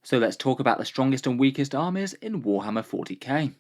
So let's talk about the strongest and weakest armies in Warhammer 40k.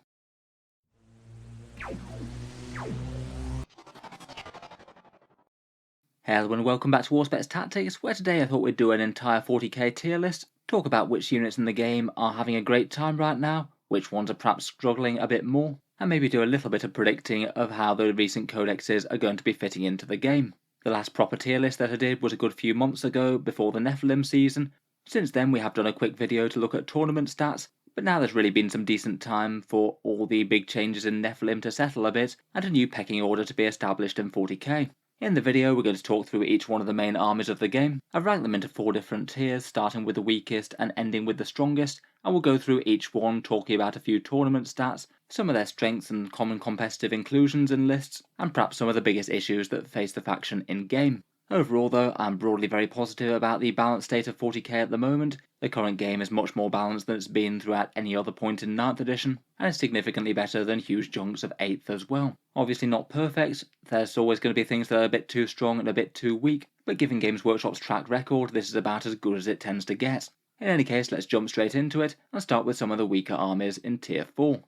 Hello and welcome back to Auspex Tactics, where today I thought we'd do an entire 40k tier list, talk about which units in the game are having a great time right now, which ones are perhaps struggling a bit more, and maybe do a little bit of predicting of how the recent codexes are going to be fitting into the game. The last proper tier list that I did was a good few months ago, before the Nephilim season. Since then we have done a quick video to look at tournament stats, but now there's really been some decent time for all the big changes in Nephilim to settle a bit, and a new pecking order to be established in 40k. In the video we're going to talk through each one of the main armies of the game. I've ranked them into 4 different tiers, starting with the weakest and ending with the strongest, and we'll go through each one talking about a few tournament stats, some of their strengths and common competitive inclusions in lists, and perhaps some of the biggest issues that face the faction in game. Overall though, I'm broadly very positive about the balanced state of 40k at the moment. The current game is much more balanced than it's been throughout any other point in 9th edition, and is significantly better than huge chunks of 8th as well. Obviously not perfect, there's always going to be things that are a bit too strong and a bit too weak, but given Games Workshop's track record, this is about as good as it tends to get. In any case, let's jump straight into it, and start with some of the weaker armies in Tier 4.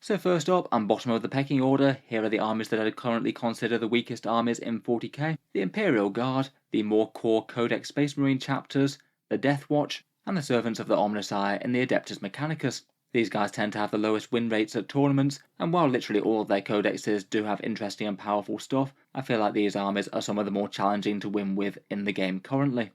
So first up, and bottom of the pecking order, here are the armies that I currently consider the weakest armies in 40k. The Imperial Guard, the more core Codex Space Marine chapters, the Deathwatch, and the Servants of the Omnissiah in the Adeptus Mechanicus. These guys tend to have the lowest win rates at tournaments, and while literally all of their codexes do have interesting and powerful stuff, I feel like these armies are some of the more challenging to win with in the game currently.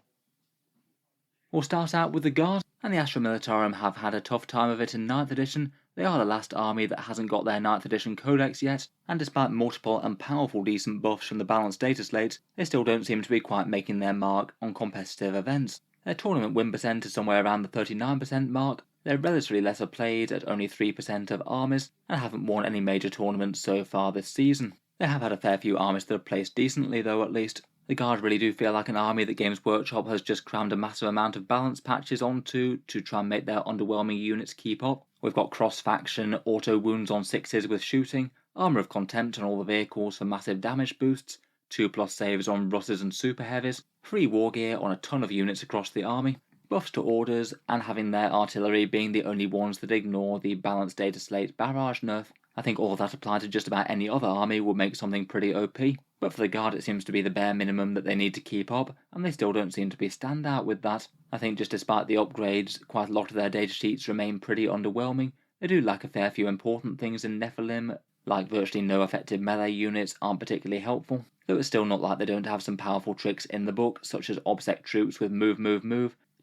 We'll start out with the Guard, and the Astra Militarum have had a tough time of it in 9th edition. They are the last army that hasn't got their 9th edition codex yet, and despite multiple and powerful decent buffs from the balanced data slates, they still don't seem to be quite making their mark on competitive events. Their tournament win percent is somewhere around the 39% mark, they're relatively lesser played at only 3% of armies, and haven't won any major tournaments so far this season. They have had a fair few armies that have placed decently though at least. The Guard really do feel like an army that Games Workshop has just crammed a massive amount of balance patches onto to try and make their underwhelming units keep up. We've got cross-faction auto wounds on 6s with shooting, armour of contempt on all the vehicles for massive damage boosts, 2+ saves on Russes and super heavies, free war gear on a ton of units across the army, buffs to orders, and having their artillery being the only ones that ignore the balanced data slate barrage nerf. I think all of that applied to just about any other army would make something pretty OP, but for the Guard it seems to be the bare minimum that they need to keep up, and they still don't seem to be standout with that. I think just despite the upgrades, quite a lot of their data sheets remain pretty underwhelming. They do lack a fair few important things in Nephilim, like virtually no effective melee units aren't particularly helpful, though it's still not like they don't have some powerful tricks in the book, such as Auspex troops with move,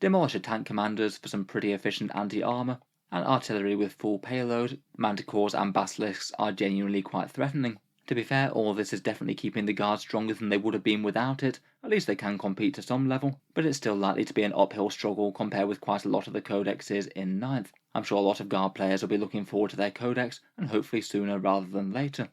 Demolisher tank commanders for some pretty efficient anti-armour, and artillery with full payload. Manticores and basilisks are genuinely quite threatening. To be fair, all of this is definitely keeping the Guard stronger than they would have been without it. At least they can compete to some level, but it's still likely to be an uphill struggle compared with quite a lot of the codexes in 9th. I'm sure a lot of Guard players will be looking forward to their codex, and hopefully sooner rather than later.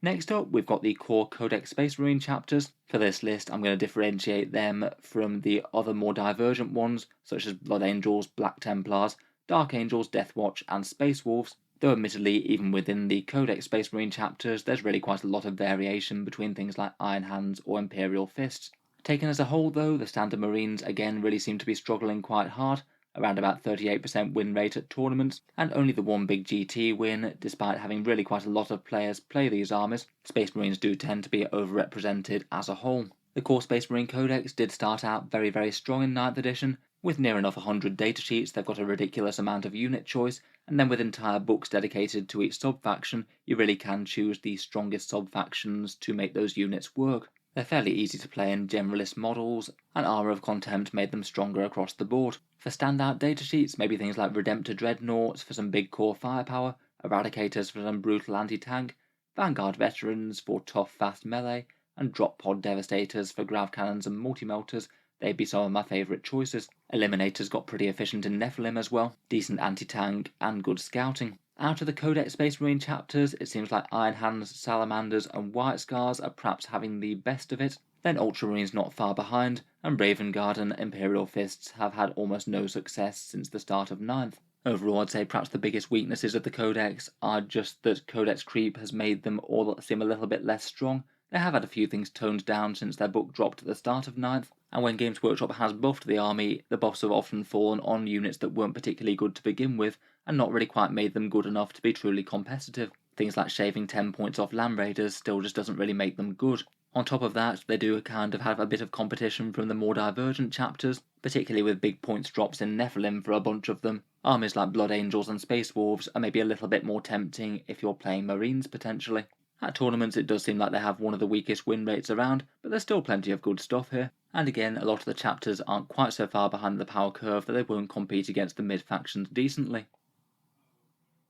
Next up, we've got the core Codex Space Marine chapters. For this list, I'm going to differentiate them from the other more divergent ones, such as Blood Angels, Black Templars, Dark Angels, Deathwatch, and Space Wolves, though admittedly, even within the Codex Space Marine chapters, there's really quite a lot of variation between things like Iron Hands or Imperial Fists. Taken as a whole though, the Standard Marines again really seem to be struggling quite hard, around about 38% win rate at tournaments, and only the one big GT win, despite having really quite a lot of players play these armies. Space Marines do tend to be overrepresented as a whole. The core Space Marine Codex did start out very strong in 9th edition, with near enough 100 datasheets. They've got a ridiculous amount of unit choice, and then with entire books dedicated to each sub-faction, you really can choose the strongest sub-factions to make those units work. They're fairly easy to play in generalist models, and Armour of Contempt made them stronger across the board. For standout datasheets, maybe things like Redemptor Dreadnoughts for some big core firepower, Eradicators for some brutal anti-tank, Vanguard Veterans for tough fast melee, and Drop Pod Devastators for grav cannons and multi-melters. They'd be some of my favourite choices. Eliminators got pretty efficient in Nephilim as well, decent anti-tank and good scouting. Out of the Codex Space Marine chapters, it seems like Iron Hands, Salamanders and White Scars are perhaps having the best of it. Then Ultramarines not far behind, and Raven Guard and Imperial Fists have had almost no success since the start of 9th. Overall, I'd say perhaps the biggest weaknesses of the Codex are just that Codex creep has made them all seem a little bit less strong. They have had a few things toned down since their book dropped at the start of 9th, and when Games Workshop has buffed the army, the buffs have often fallen on units that weren't particularly good to begin with, and not really quite made them good enough to be truly competitive. Things like shaving 10 points off Land Raiders still just doesn't really make them good. On top of that, they do kind of have a bit of competition from the more divergent chapters, particularly with big points drops in Nephilim for a bunch of them. Armies like Blood Angels and Space Wolves are maybe a little bit more tempting if you're playing Marines potentially. At tournaments it does seem like they have one of the weakest win rates around, but there's still plenty of good stuff here. And again, a lot of the chapters aren't quite so far behind the power curve that they won't compete against the mid-factions decently.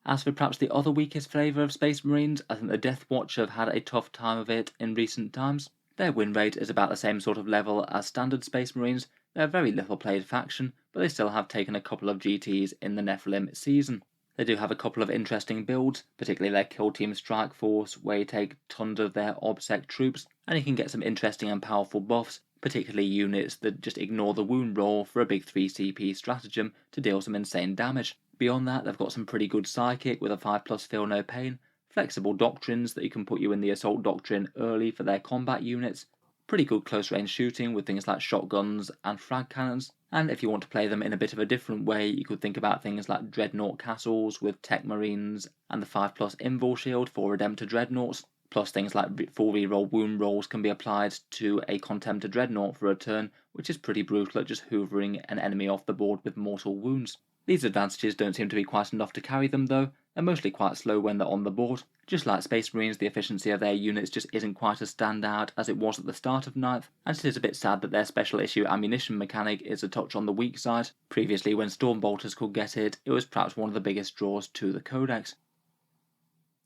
As for perhaps the other weakest flavour of Space Marines, I think the Deathwatch have had a tough time of it in recent times. Their win rate is about the same sort of level as standard Space Marines. They're a very little played faction, but they still have taken a couple of GTs in the Nephilim season. They do have a couple of interesting builds, particularly their Kill Team Strike Force, where you take tons of their OBSEC troops, and you can get some interesting and powerful buffs, particularly units that just ignore the wound roll for a big 3 CP stratagem to deal some insane damage. Beyond that, they've got some pretty good Psychic with a 5+ Feel No Pain, flexible doctrines that you can put you in the Assault Doctrine early for their combat units, pretty good close range shooting with things like shotguns and frag cannons, and if you want to play them in a bit of a different way, you could think about things like Dreadnought Castles with Tech Marines and the 5+ Invul Shield for Redemptor Dreadnoughts, plus things like full reroll wound rolls can be applied to a Contemptor Dreadnought for a turn, which is pretty brutal at just hoovering an enemy off the board with mortal wounds. These advantages don't seem to be quite enough to carry them though, they're mostly quite slow when they're on the board. Just like Space Marines, the efficiency of their units just isn't quite as standout as it was at the start of 9th, and it is a bit sad that their special issue ammunition mechanic is a touch on the weak side. Previously, when Stormbolters could get it, it was perhaps one of the biggest draws to the Codex.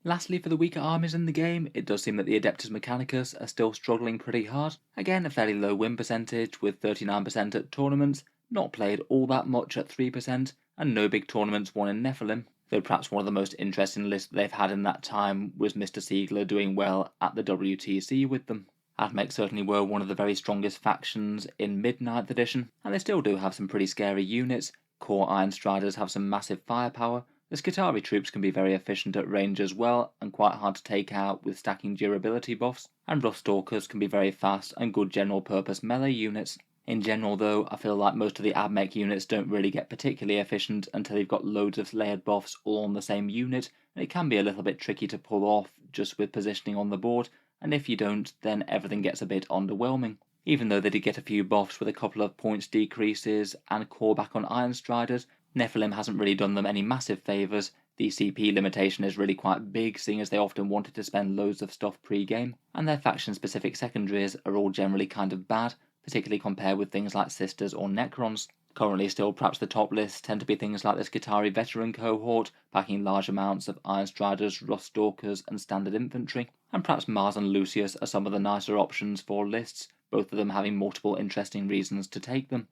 Lastly, for the weaker armies in the game, it does seem that the Adeptus Mechanicus are still struggling pretty hard. Again, a fairly low win percentage with 39% at tournaments, not played all that much at 3%, and no big tournaments won in Nephilim, though perhaps one of the most interesting lists they've had in that time was Mr. Siegler doing well at the WTC with them. Admech certainly were one of the very strongest factions in mid-9th edition, and they still do have some pretty scary units. Core Iron Striders have some massive firepower, the Skitarii troops can be very efficient at range as well, and quite hard to take out with stacking durability buffs, and Rough Stalkers can be very fast and good general purpose melee units. In general though, I feel like most of the Admech units don't really get particularly efficient until you've got loads of layered buffs all on the same unit, and it can be a little bit tricky to pull off just with positioning on the board, and if you don't, then everything gets a bit underwhelming. Even though they did get a few buffs with a couple of points decreases and core back on Iron Striders, Nephilim hasn't really done them any massive favours. The CP limitation is really quite big, seeing as they often wanted to spend loads of stuff pre-game, and their faction-specific secondaries are all generally kind of bad, particularly compared with things like Sisters or Necrons. Currently still, perhaps the top lists tend to be things like the Skitarii Veteran Cohort, packing large amounts of Iron Striders, Rough Stalkers and Standard Infantry, and perhaps Mars and Lucius are some of the nicer options for lists, both of them having multiple interesting reasons to take them.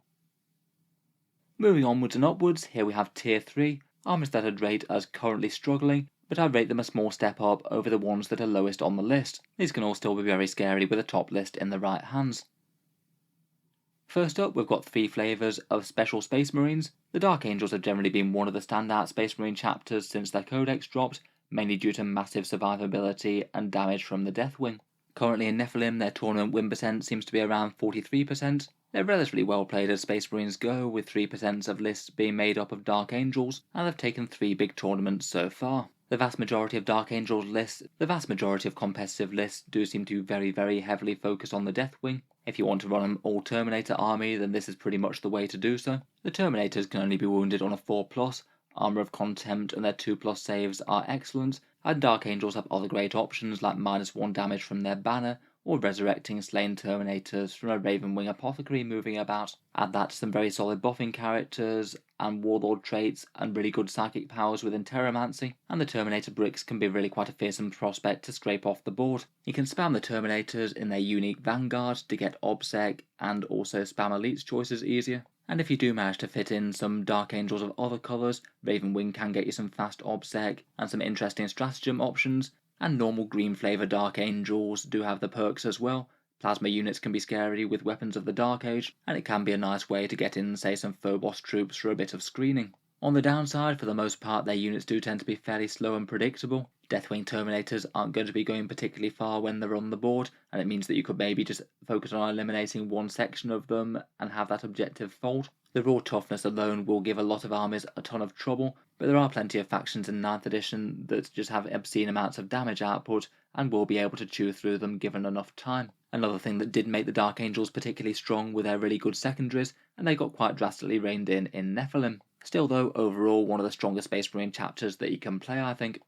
Moving onwards and upwards, here we have Tier 3, armies that I'd rate as currently struggling, but I'd rate them a small step up over the ones that are lowest on the list. These can all still be very scary with a top list in the right hands. First up, we've got 3 flavours of Special Space Marines. The Dark Angels have generally been one of the standout Space Marine chapters since their Codex dropped, mainly due to massive survivability and damage from the Deathwing. Currently in Nephilim, their tournament win percent seems to be around 43%. They're relatively well played as Space Marines go, with 3% of lists being made up of Dark Angels, and they've taken 3 big tournaments so far. The vast majority of Dark Angels lists, the vast majority of competitive lists do seem to very, very heavily focus on the Deathwing. If you want to run an all Terminator army, then this is pretty much the way to do so. The Terminators can only be wounded on a 4+, Armour of Contempt and their 2+ saves are excellent, and Dark Angels have other great options like -1 damage from their banner, or resurrecting slain Terminators from a Ravenwing Apothecary moving about. Add that to some very solid buffing characters, and Warlord traits, and really good psychic powers within Terramancy, and the Terminator bricks can be really quite a fearsome prospect to scrape off the board. You can spam the Terminators in their unique Vanguard to get OBSEC, and also spam Elite's choices easier. And if you do manage to fit in some Dark Angels of other colours, Ravenwing can get you some fast OBSEC, and some interesting stratagem options, and normal green flavour Dark Angels do have the perks as well. Plasma units can be scary with Weapons of the Dark Age, and it can be a nice way to get in, say, some Phobos troops for a bit of screening. On the downside, for the most part, their units do tend to be fairly slow and predictable. Deathwing Terminators aren't going to be going particularly far when they're on the board, and it means that you could maybe just focus on eliminating one section of them and have that objective fold. The raw toughness alone will give a lot of armies a ton of trouble, but there are plenty of factions in 9th edition that just have obscene amounts of damage output and will be able to chew through them given enough time. Another thing that did make the Dark Angels particularly strong were their really good secondaries, and they got quite drastically reined in Nephilim. Still though, overall one of the strongest Space Marine chapters that you can play, I think.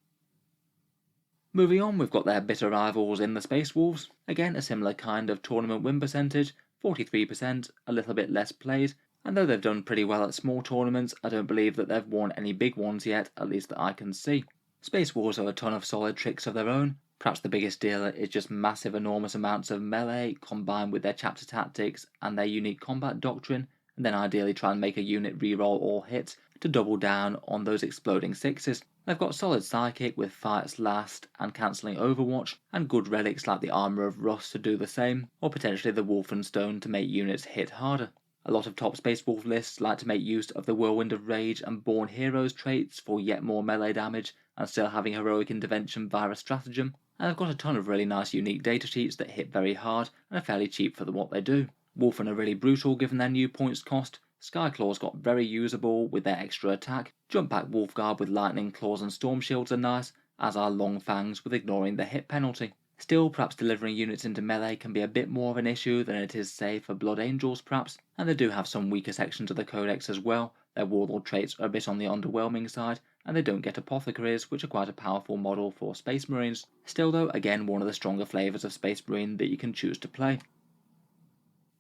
Moving on, we've got their bitter rivals in the Space Wolves. Again, a similar kind of tournament win percentage, 43%, a little bit less played, and though they've done pretty well at small tournaments, I don't believe that they've won any big ones yet, at least that I can see. Space Wolves have a ton of solid tricks of their own. Perhaps the biggest deal is just massive enormous amounts of melee combined with their chapter tactics and their unique combat doctrine, and then ideally try and make a unit reroll all hits to double down on those exploding sixes. They've got solid psychic with Fights Last and cancelling Overwatch, and good relics like the Armour of Rust to do the same, or potentially the Wolfenstone to make units hit harder. A lot of top Space Wolf lists like to make use of the Whirlwind of Rage and Born Heroes traits for yet more melee damage and still having heroic intervention via a stratagem, and they've got a ton of really nice unique datasheets that hit very hard and are fairly cheap for what they do. Wolfen are really brutal given their new points cost. Skyclaws got very usable with their extra attack. Jump back Wolfguard with lightning claws and storm shields are nice, as are Long Fangs with ignoring the hit penalty. Still, perhaps delivering units into melee can be a bit more of an issue than it is, say, for Blood Angels perhaps, and they do have some weaker sections of the Codex as well. Their Warlord traits are a bit on the underwhelming side, and they don't get Apothecaries, which are quite a powerful model for Space Marines. Still though, again one of the stronger flavours of Space Marine that you can choose to play.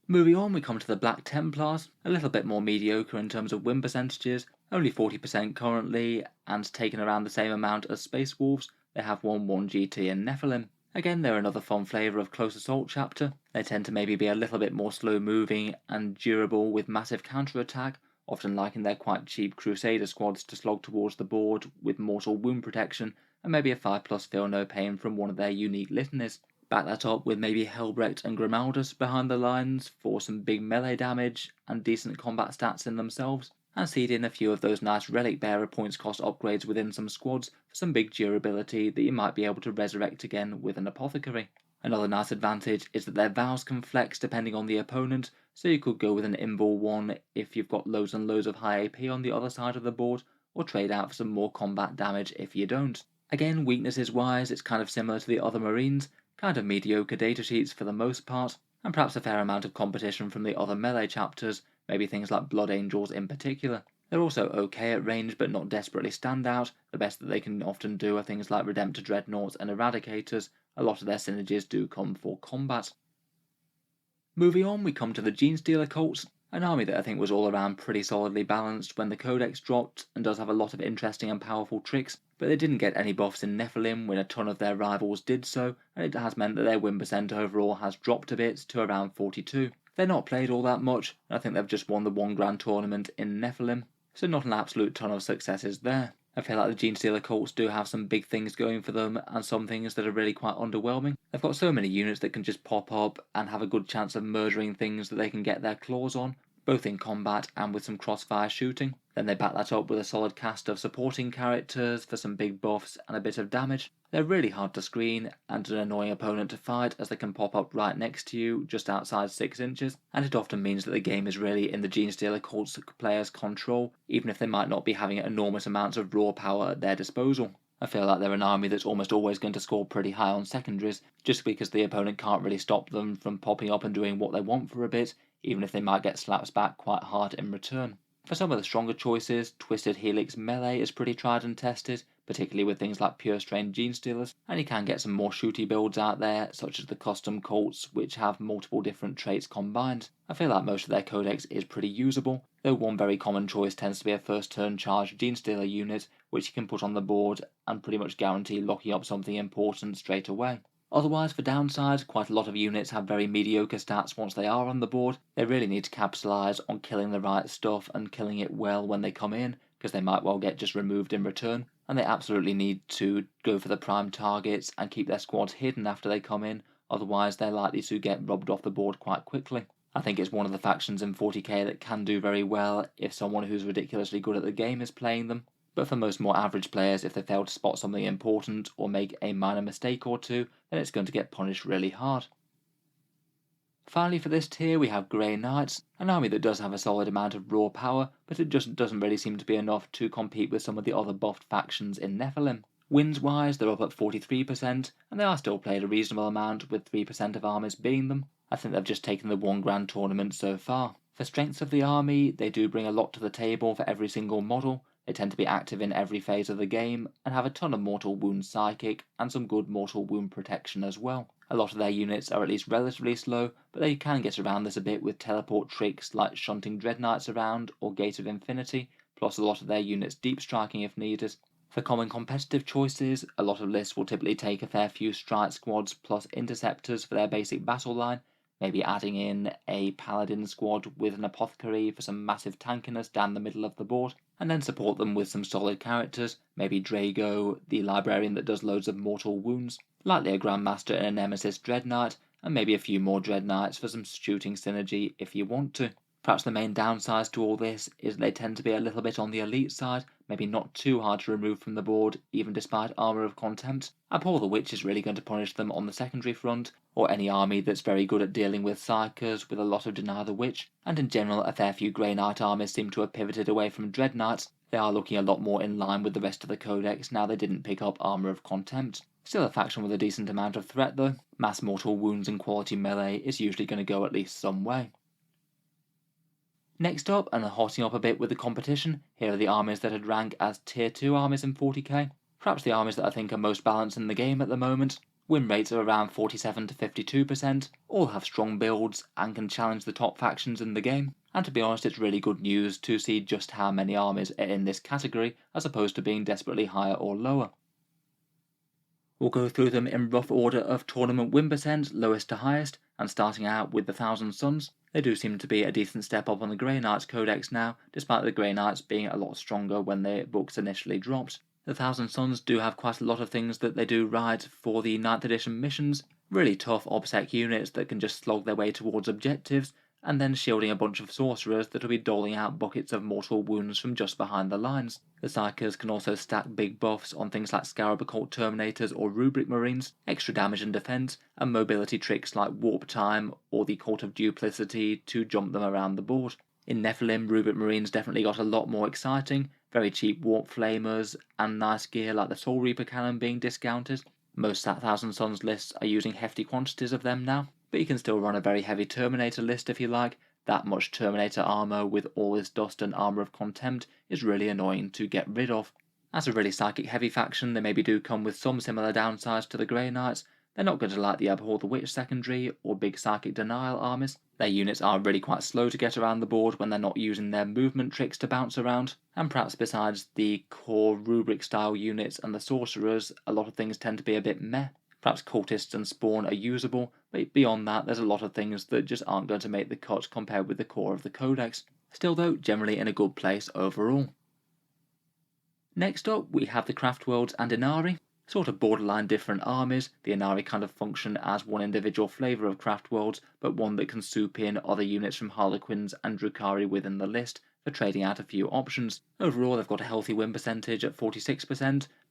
Moving on, we come to the Black Templars, a little bit more mediocre in terms of win percentages, only 40% currently, and taken around the same amount as Space Wolves. They have won 1 GT and Nephilim. Again, they're another fun flavour of Close Assault chapter. They tend to maybe be a little bit more slow moving and durable with massive counter attack, often liking their quite cheap Crusader squads to slog towards the board with mortal wound protection and maybe a 5+ feel no pain from one of their unique litanies. Back that up with maybe Helbrecht and Grimaldus behind the lines for some big melee damage and decent combat stats in themselves, and seed in a few of those nice relic bearer points cost upgrades within some squads for some big durability that you might be able to resurrect again with an apothecary. Another nice advantage is that their vows can flex depending on the opponent, so you could go with an Invul one if you've got loads and loads of high AP on the other side of the board, or trade out for some more combat damage if you don't. Again, weaknesses wise, it's kind of similar to the other Marines, kind of mediocre datasheets for the most part, and perhaps a fair amount of competition from the other melee chapters, maybe things like Blood Angels in particular. They're also okay at range but not desperately stand out. The best that they can often do are things like Redemptor Dreadnoughts and Eradicators. A lot of their synergies do come for combat. Moving on, we come to the Genestealer Cults, an army that I think was all around pretty solidly balanced when the Codex dropped and does have a lot of interesting and powerful tricks, but they didn't get any buffs in Nephilim when a ton of their rivals did so, and it has meant that their win percent overall has dropped a bit to around 42. They're not played all that much, and I think they've just won the one grand tournament in Nephilim, so not an absolute ton of successes there. I feel like the Genestealer Cults do have some big things going for them and some things that are really quite underwhelming. They've got so many units that can just pop up and have a good chance of murdering things that they can get their claws on, both in combat and with some crossfire shooting. Then they back that up with a solid cast of supporting characters for some big buffs and a bit of damage. They're really hard to screen and an annoying opponent to fight as they can pop up right next to you just outside 6 inches, and it often means that the game is really in the Genestealer Cults players' control, even if they might not be having enormous amounts of raw power at their disposal. I feel like they're an army that's almost always going to score pretty high on secondaries, just because the opponent can't really stop them from popping up and doing what they want for a bit, even if they might get slaps back quite hard in return. For some of the stronger choices, Twisted Helix Melee is pretty tried and tested, particularly with things like pure strain Genestealers, and you can get some more shooty builds out there, such as the Custom Cults, which have multiple different traits combined. I feel like most of their Codex is pretty usable, though one very common choice tends to be a first turn charge Genestealer unit, which you can put on the board and pretty much guarantee locking up something important straight away. Otherwise, for downside, quite a lot of units have very mediocre stats once they are on the board. They really need to capitalise on killing the right stuff and killing it well when they come in, because they might well get just removed in return, and they absolutely need to go for the prime targets and keep their squads hidden after they come in, otherwise they're likely to get robbed off the board quite quickly. I think it's one of the factions in 40k that can do very well if someone who's ridiculously good at the game is playing them. but for most more average players, if they fail to spot something important or make a minor mistake or two, then it's going to get punished really hard. Finally, for this tier, we have Grey Knights, an army that does have a solid amount of raw power, but it just doesn't really seem to be enough to compete with some of the other buffed factions in Nephilim. Wins-wise, they're up at 43%, and they are still played a reasonable amount, with 3% of armies being them. I think they've just taken the one grand tournament so far. For strengths of the army, they do bring a lot to the table for every single model. They tend to be active in every phase of the game, and have a ton of mortal wound psychic, and some good mortal wound protection as well. A lot of their units are at least relatively slow, but they can get around this a bit with teleport tricks like shunting Dread Knights around or Gate of Infinity, plus a lot of their units deep striking if needed. For common competitive choices, a lot of lists will typically take a fair few strike squads plus interceptors for their basic battle line, maybe adding in a paladin squad with an apothecary for some massive tankiness down the middle of the board, and then support them with some solid characters, maybe Drago, the librarian that does loads of mortal wounds, likely a Grandmaster and a Nemesis Dread Knight, and maybe a few more Dread Knights for some shooting synergy if you want to. Perhaps the main downsides to all this is they tend to be a little bit on the elite side, maybe not too hard to remove from the board, even despite Armour of Contempt. Abhor the Witch is really going to punish them on the secondary front, or any army that's very good at dealing with Psykers with a lot of Deny the Witch, and in general a fair few Grey Knight armies seem to have pivoted away from Dread Knights. They are looking a lot more in line with the rest of the Codex now they didn't pick up Armour of Contempt. Still a faction with a decent amount of threat though. Mass mortal wounds and quality melee is usually going to go at least some way. Next up, and hotting up a bit with the competition, here are the armies that had rank as Tier 2 armies in 40k. Perhaps the armies that I think are most balanced in the game at the moment. Win rates are around 47 to 52%, all have strong builds and can challenge the top factions in the game. And to be honest, it's really good news to see just how many armies are in this category, as opposed to being desperately higher or lower. We'll go through them in rough order of tournament win percent, lowest to highest, and starting out with the Thousand Suns. They do seem to be a decent step up on the Grey Knights Codex now, despite the Grey Knights being a lot stronger when their books initially dropped. The Thousand Suns do have quite a lot of things that they do right for the 9th edition missions, really tough OBSEC units that can just slog their way towards objectives, and then shielding a bunch of sorcerers that will be doling out buckets of mortal wounds from just behind the lines. The Psykers can also stack big buffs on things like Scarab Occult Terminators or Rubric Marines, extra damage and defense, and mobility tricks like Warp Time or the Cult of Duplicity to jump them around the board. In Nephilim, Rubric Marines definitely got a lot more exciting, very cheap Warp Flamers, and nice gear like the Soul Reaper Cannon being discounted. Most Thousand Suns lists are using hefty quantities of them now, but you can still run a very heavy Terminator list if you like. That much Terminator armor with all this dust and Armor of Contempt is really annoying to get rid of. As a really psychic heavy faction, they maybe do come with some similar downsides to the Grey Knights. They're not going to like the Abhor the Witch secondary or big psychic denial armies. Their units are really quite slow to get around the board when they're not using their movement tricks to bounce around, and perhaps besides the core rubric style units and the sorcerers, a lot of things tend to be a bit meh. Perhaps cultists and spawn are usable, but beyond that there's a lot of things that just aren't going to make the cut compared with the core of the Codex. Still though, generally in a good place overall. Next up we have the Craftworlds and Ynnari. Sort of borderline different armies, the Ynnari kind of function as one individual flavour of Craftworlds, but one that can soup in other units from Harlequins and Drukhari within the list for trading out a few options. Overall they've got a healthy win percentage at 46%,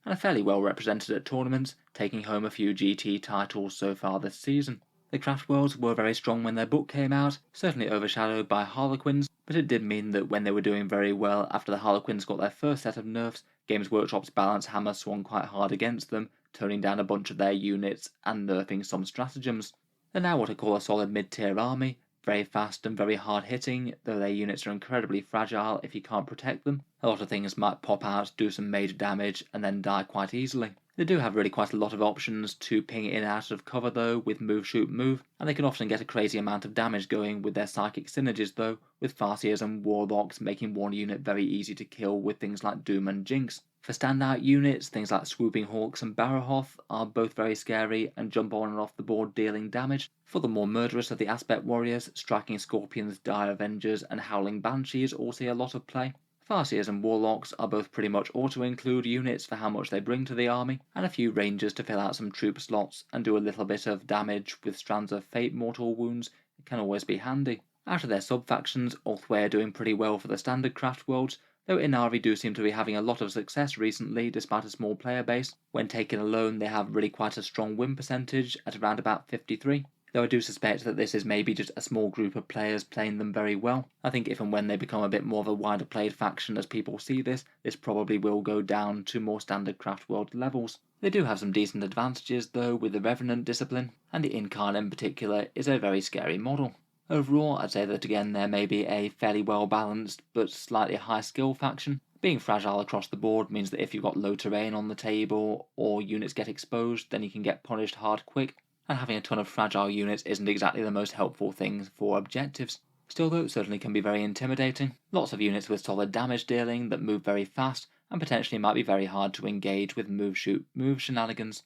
and are fairly well represented at tournaments, taking home a few GT titles so far this season. The Craftworlds were very strong when their book came out, certainly overshadowed by Harlequins, but it did mean that when they were doing very well after the Harlequins got their first set of nerfs, Games Workshop's balance hammer swung quite hard against them, toning down a bunch of their units and nerfing some stratagems. They're now what I call a solid mid-tier army, very fast and very hard hitting, though their units are incredibly fragile if you can't protect them. A lot of things might pop out, do some major damage, and then die quite easily. They do have really quite a lot of options to ping in and out of cover though, with move, shoot, move, and they can often get a crazy amount of damage going with their psychic synergies though, with Farseers and Warlocks making one unit very easy to kill with things like Doom and Jinx. For standout units, things like Swooping Hawks and Barahoth are both very scary and jump on and off the board dealing damage. For the more murderous of the Aspect Warriors, Striking Scorpions, Dire Avengers and Howling Banshees all see a lot of play. Farseers and Warlocks are both pretty much auto-include units for how much they bring to the army, and a few Rangers to fill out some troop slots and do a little bit of damage with strands of Fate mortal wounds can always be handy. Out of their sub-factions, Ulthwé are doing pretty well for the standard Craftworlds, though Ynnari do seem to be having a lot of success recently despite a small player base. When taken alone, they have really quite a strong win percentage at around about 53. Though I do suspect that this is maybe just a small group of players playing them very well. I think if and when they become a bit more of a wider played faction as people see this probably will go down to more standard Craftworld levels. They do have some decent advantages though with the Revenant discipline, and the Incarn in particular is a very scary model. Overall, I'd say that again there may be a fairly well balanced but slightly high skill faction. Being fragile across the board means that if you've got low terrain on the table or units get exposed, then you can get punished hard quick. And having a ton of fragile units isn't exactly the most helpful thing for objectives. Still though, it certainly can be very intimidating. Lots of units with solid damage dealing that move very fast and potentially might be very hard to engage with move shoot move shenanigans.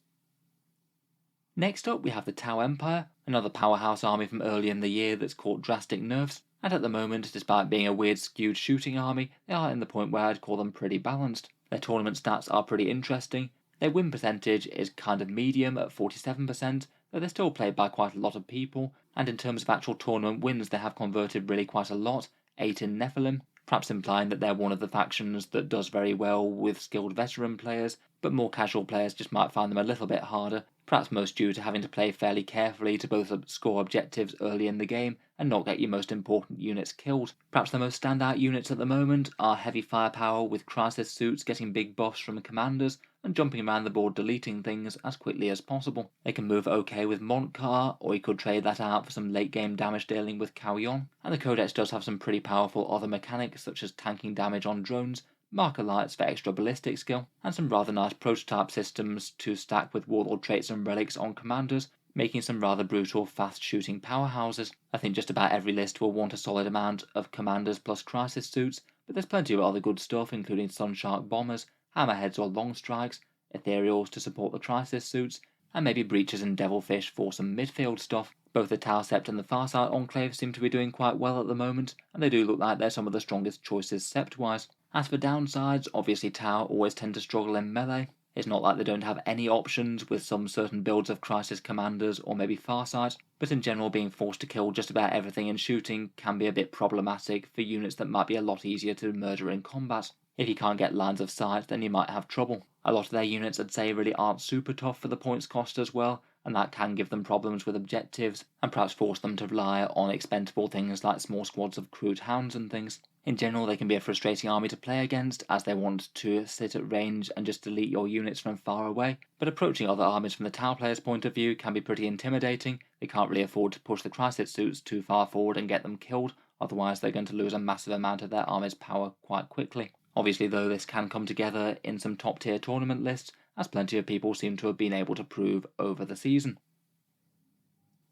Next up we have the Tau Empire, another powerhouse army from early in the year that's caught drastic nerfs, and at the moment, despite being a weird skewed shooting army, they are in the point where I'd call them pretty balanced. Their tournament stats are pretty interesting. Their win percentage is kind of medium at 47%, though they're still played by quite a lot of people, and in terms of actual tournament wins they have converted really quite a lot, 8 in Nephilim, perhaps implying that they're one of the factions that does very well with skilled veteran players, but more casual players just might find them a little bit harder, perhaps most due to having to play fairly carefully to both score objectives early in the game and not get your most important units killed. Perhaps the most standout units at the moment are heavy firepower with crisis suits getting big buffs from commanders and jumping around the board deleting things as quickly as possible. They can move okay with Montcar, or you could trade that out for some late game damage dealing with Carrion, and the Codex does have some pretty powerful other mechanics such as tanking damage on drones, marker lights for extra ballistic skill, and some rather nice prototype systems to stack with warlord traits and relics on commanders, making some rather brutal fast shooting powerhouses. I think just about every list will want a solid amount of commanders plus crisis suits, but there's plenty of other good stuff including Sunshark bombers, hammerheads or long strikes, ethereals to support the crisis suits, and maybe breaches and devilfish for some midfield stuff. Both the Tau Sept and the Farsight Enclave seem to be doing quite well at the moment, and they do look like they're some of the strongest choices Sept-wise. As for downsides, obviously Tau always tend to struggle in melee. It's not like they don't have any options with some certain builds of Crisis Commanders or maybe Farsight, but in general being forced to kill just about everything in shooting can be a bit problematic for units that might be a lot easier to murder in combat. If you can't get lines of sight, then you might have trouble. A lot of their units I'd say really aren't super tough for the points cost as well, and that can give them problems with objectives, and perhaps force them to rely on expendable things like small squads of crude hounds and things. In general, they can be a frustrating army to play against, as they want to sit at range and just delete your units from far away, but approaching other armies from the Tau player's point of view can be pretty intimidating. They can't really afford to push the crisis suits too far forward and get them killed, otherwise they're going to lose a massive amount of their army's power quite quickly. Obviously though, this can come together in some top tier tournament lists, as plenty of people seem to have been able to prove over the season.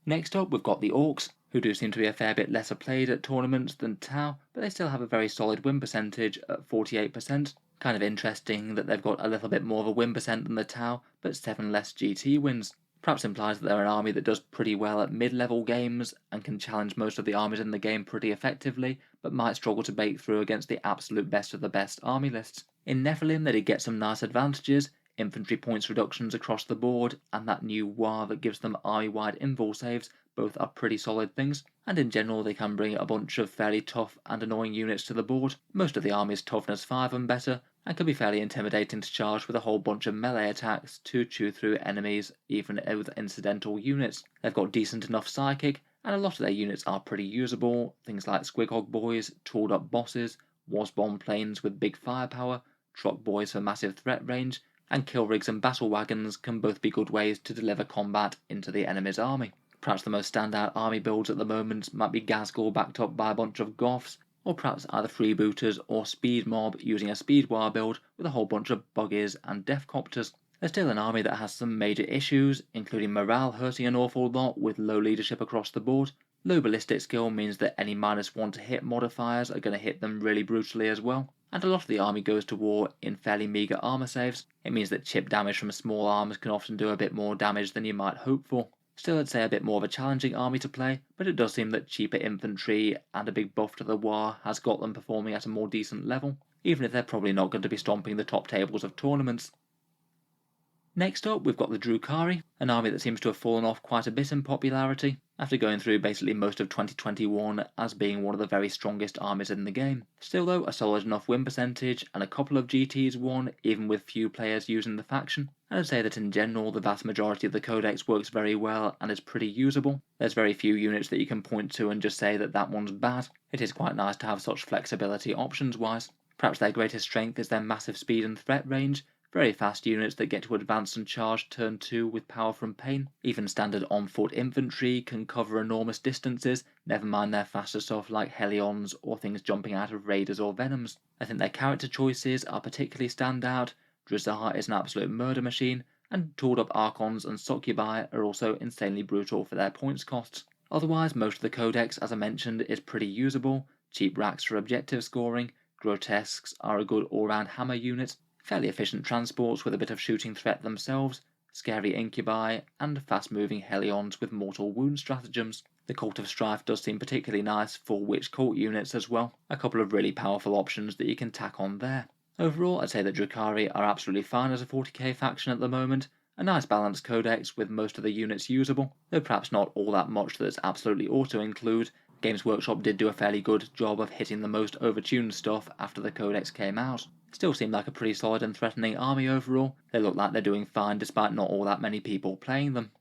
Next up we've got the Orks, who do seem to be a fair bit lesser played at tournaments than Tau, but they still have a very solid win percentage at 48%. Kind of interesting that they've got a little bit more of a win percent than the Tau, but 7 less GT wins. Perhaps implies that they're an army that does pretty well at mid-level games and can challenge most of the armies in the game pretty effectively, but might struggle to break through against the absolute best of the best army lists. In Nephilim they did get some nice advantages, infantry points reductions across the board, and that new war that gives them army-wide invul saves both are pretty solid things, and in general they can bring a bunch of fairly tough and annoying units to the board. Most of the army's toughness 5 and better, and can be fairly intimidating to charge with a whole bunch of melee attacks to chew through enemies even with incidental units. They've got decent enough psychic, and a lot of their units are pretty usable, things like Squighog boys, tooled up bosses, Wasbomb planes with big firepower, truck boys for massive threat range, and kill rigs and battle wagons can both be good ways to deliver combat into the enemy's army. Perhaps the most standout army builds at the moment might be Ghazghkull backed up by a bunch of Goths, or perhaps either Freebooters or Speed Mob using a Speed War build with a whole bunch of Buggies and Deathcopters. They're still an army that has some major issues, including morale hurting an awful lot with low leadership across the board. Low ballistic skill means that any -1 to hit modifiers are going to hit them really brutally as well, and a lot of the army goes to war in fairly meagre armor saves. It means that chip damage from small arms can often do a bit more damage than you might hope for. Still, I'd say a bit more of a challenging army to play, but it does seem that cheaper infantry and a big buff to the war has got them performing at a more decent level, even if they're probably not going to be stomping the top tables of tournaments. Next up we've got the Drukhari, an army that seems to have fallen off quite a bit in popularity. after going through basically most of 2021 as being one of the very strongest armies in the game. Still though, a solid enough win percentage and a couple of GTs won even with few players using the faction. I'd say that in general the vast majority of the Codex works very well and is pretty usable. There's very few units that you can point to and just say that that one's bad. It is quite nice to have such flexibility options wise. Perhaps their greatest strength is their massive speed and threat range. Very fast units that get to advance and charge turn 2 with power from pain. Even standard on-foot infantry can cover enormous distances, never mind their faster stuff like Hellions or things jumping out of Raiders or Venoms. I think their character choices are particularly standout. Drukhari is an absolute murder machine, and tooled up Archons and Succubi are also insanely brutal for their points costs. Otherwise, most of the Codex, as I mentioned, is pretty usable. Cheap racks for objective scoring, Grotesques are a good all-round hammer unit, fairly efficient transports with a bit of shooting threat themselves, scary incubi, and fast-moving Hellions with mortal wound stratagems. The Cult of Strife does seem particularly nice for witch cult units as well, a couple of really powerful options that you can tack on there. Overall, I'd say that Drukhari are absolutely fine as a 40k faction at the moment, a nice balanced codex with most of the units usable, though perhaps not all that much that's absolutely auto-include. Games Workshop did do a fairly good job of hitting the most overtuned stuff after the codex came out. Still seem like a pretty solid and threatening army overall. They look like they're doing fine despite not all that many people playing them.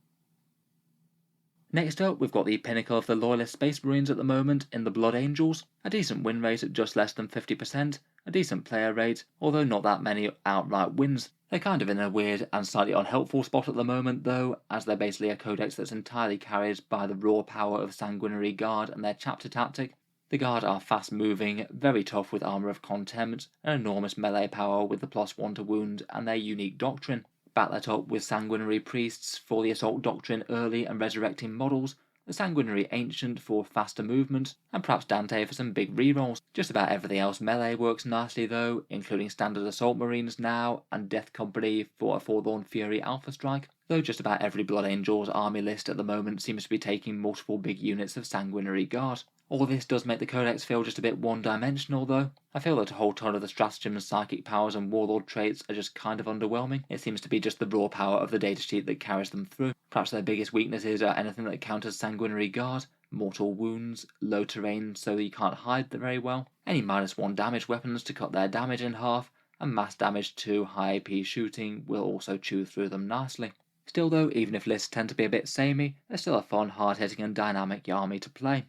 Next up, we've got the pinnacle of the Loyalist Space Marines at the moment in the Blood Angels, a decent win rate at just less than 50%, a decent player rate, although not that many outright wins. They're kind of in a weird and slightly unhelpful spot at the moment though, as they're basically a codex that's entirely carried by the raw power of Sanguinary Guard and their chapter tactic. The Guard are fast moving, very tough with Armour of Contempt, an enormous melee power with the +1 to wound and their unique doctrine. Back that up with Sanguinary Priests for the Assault Doctrine early and resurrecting models, the Sanguinary Ancient for faster movement, and perhaps Dante for some big rerolls. Just about everything else melee works nicely though, including Standard Assault Marines now, and Death Company for a Forlorn Fury Alpha Strike, though just about every Blood Angels army list at the moment seems to be taking multiple big units of Sanguinary Guard. All this does make the Codex feel just a bit one-dimensional though. I feel that a whole ton of the stratagems, psychic powers and warlord traits are just kind of underwhelming. It seems to be just the raw power of the datasheet that carries them through. Perhaps their biggest weaknesses are anything that counters Sanguinary Guard, mortal wounds, low terrain so that you can't hide very well, any -1 damage weapons to cut their damage in half, and mass damage to high AP shooting will also chew through them nicely. Still though, even if lists tend to be a bit samey, they're still a fun, hard-hitting and dynamic army to play.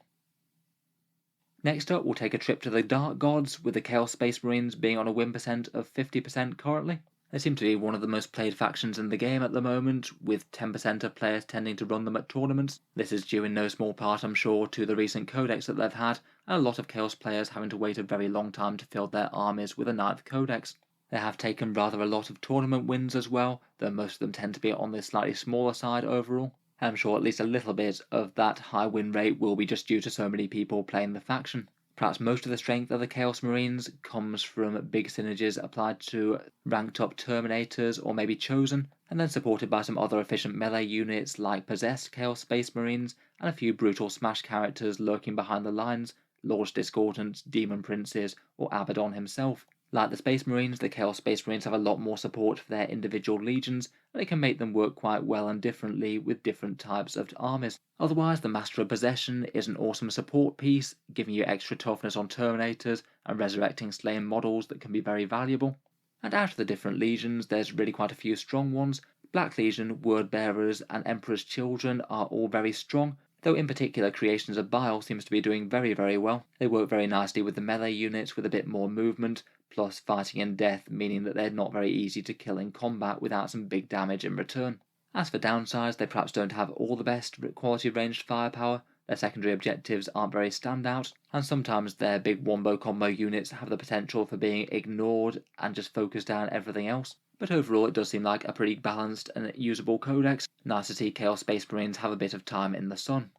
Next up, we'll take a trip to the Dark Gods, with the Chaos Space Marines being on a win percent of 50% currently. They seem to be one of the most played factions in the game at the moment, with 10% of players tending to run them at tournaments. This is due in no small part, I'm sure, to the recent codex that they've had, and a lot of Chaos players having to wait a very long time to fill their armies with a 9th codex. They have taken rather a lot of tournament wins as well, though most of them tend to be on the slightly smaller side overall. I'm sure at least a little bit of that high win rate will be just due to so many people playing the faction. Perhaps most of the strength of the Chaos Marines comes from big synergies applied to ranked up Terminators or maybe Chosen, and then supported by some other efficient melee units like Possessed Chaos Space Marines and a few brutal smash characters lurking behind the lines, Lords Discordants, Demon Princes, or Abaddon himself. Like the Space Marines, the Chaos Space Marines have a lot more support for their individual legions, and it can make them work quite well and differently with different types of armies. Otherwise, the Master of Possession is an awesome support piece, giving you extra toughness on Terminators and resurrecting slain models that can be very valuable. And out of the different legions, there's really quite a few strong ones. Black Legion, Word Bearers, and Emperor's Children are all very strong, though in particular Creations of Bile seems to be doing very well. They work very nicely with the melee units with a bit more movement, plus fighting and death, meaning that they're not very easy to kill in combat without some big damage in return. As for downsides, they perhaps don't have all the best quality ranged firepower, their secondary objectives aren't very standout, and sometimes their big wombo combo units have the potential for being ignored and just focus down everything else. But overall it does seem like a pretty balanced and usable codex. Nice to see Chaos Space Marines have a bit of time in the sun.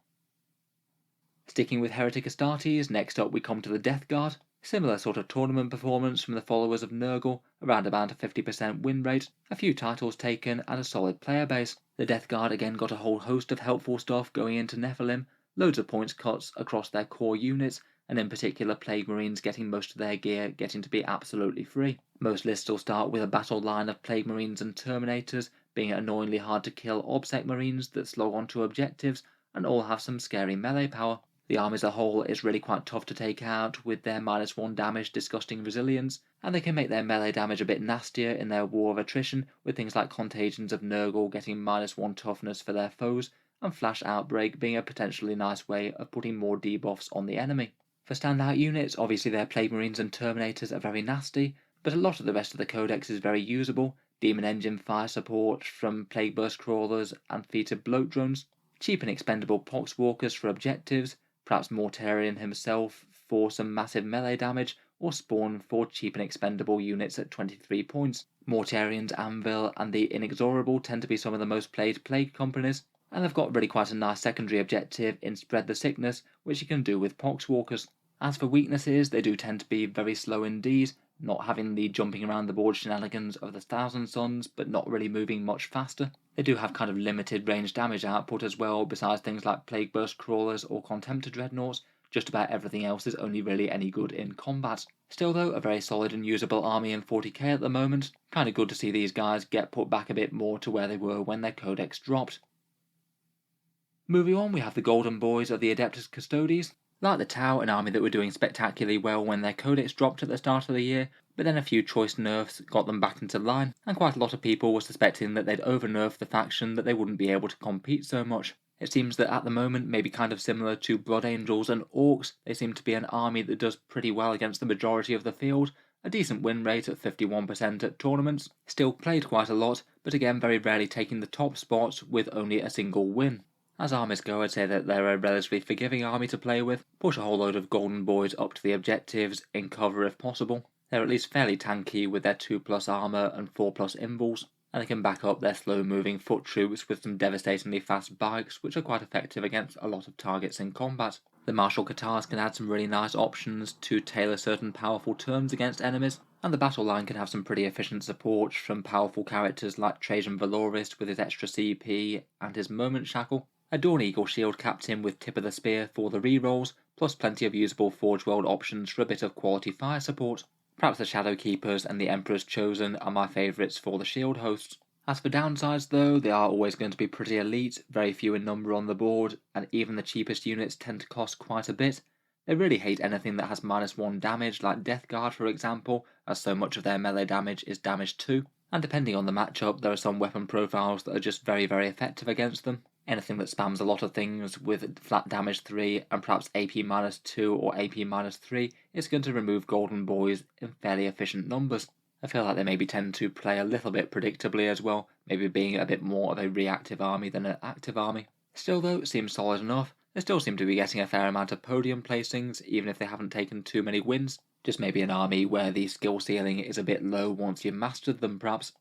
Sticking with Heretic Astartes, next up we come to the Death Guard. Similar sort of tournament performance from the followers of Nurgle, around about a 50% win rate, a few titles taken, and a solid player base. The Death Guard again got a whole host of helpful stuff going into Nephilim, loads of points cuts across their core units, and in particular Plague Marines getting most of their gear getting to be absolutely free. Most lists will start with a battle line of Plague Marines and Terminators, being annoyingly hard to kill OBSEC Marines that slog onto objectives, and all have some scary melee power. The army as a whole is really quite tough to take out with their -1 damage disgusting resilience, and they can make their melee damage a bit nastier in their war of attrition with things like Contagions of Nurgle getting -1 toughness for their foes, and Flash Outbreak being a potentially nice way of putting more debuffs on the enemy. For standout units, obviously their Plague Marines and Terminators are very nasty, but a lot of the rest of the Codex is very usable. Demon Engine fire support from Plague Burst Crawlers and Feated Bloat Drones, cheap and expendable Poxwalkers for objectives, perhaps Mortarion himself for some massive melee damage, or Spawn for cheap and expendable units at 23 points. Mortarion's Anvil and the Inexorable tend to be some of the most played Plague companies, and they've got really quite a nice secondary objective in Spread the Sickness, which you can do with Poxwalkers. As for weaknesses, they do tend to be very slow indeed, not having the jumping around the board shenanigans of the Thousand Suns, but not really moving much faster. They do have kind of limited range damage output as well, besides things like Plague Burst Crawlers or Contemptor Dreadnoughts. Just about everything else is only really any good in combat. Still though, a very solid and usable army in 40k at the moment. Kinda good to see these guys get put back a bit more to where they were when their codex dropped. Moving on, we have the Golden Boys of the Adeptus Custodes. Like the Tau, an army that were doing spectacularly well when their codex dropped at the start of the year, but then a few choice nerfs got them back into line, and quite a lot of people were suspecting that they'd over-nerfed the faction that they wouldn't be able to compete so much. It seems that at the moment, maybe kind of similar to Blood Angels and Orks, they seem to be an army that does pretty well against the majority of the field, a decent win rate at 51% at tournaments, still played quite a lot, but again very rarely taking the top spot with only a single win. As armies go, I'd say that they're a relatively forgiving army to play with, push a whole load of Golden Boys up to the objectives, in cover if possible. They're at least fairly tanky with their 2+ armour and 4+ invuls, and they can back up their slow-moving foot troops with some devastatingly fast bikes, which are quite effective against a lot of targets in combat. The Martial Katars can add some really nice options to tailor certain powerful terms against enemies, and the battle line can have some pretty efficient support from powerful characters like Trajan Valorist with his extra CP and his Moment Shackle, a Dawn Eagle Shield Captain with Tip of the Spear for the rerolls, plus plenty of usable Forge World options for a bit of quality fire support. Perhaps the Shadow Keepers and the Emperor's Chosen are my favourites for the shield hosts. As for downsides though, they are always going to be pretty elite, very few in number on the board, and even the cheapest units tend to cost quite a bit. They really hate anything that has -1 damage, like Death Guard for example, as so much of their melee damage is damage 2, and depending on the matchup there are some weapon profiles that are just very effective against them. Anything that spams a lot of things with flat damage 3 and perhaps AP -2 or AP -3 is going to remove Golden Boys in fairly efficient numbers. I feel like they maybe tend to play a little bit predictably as well, maybe being a bit more of a reactive army than an active army. Still though, it seems solid enough. They still seem to be getting a fair amount of podium placings, even if they haven't taken too many wins. Just maybe an army where the skill ceiling is a bit low once you've mastered them perhaps.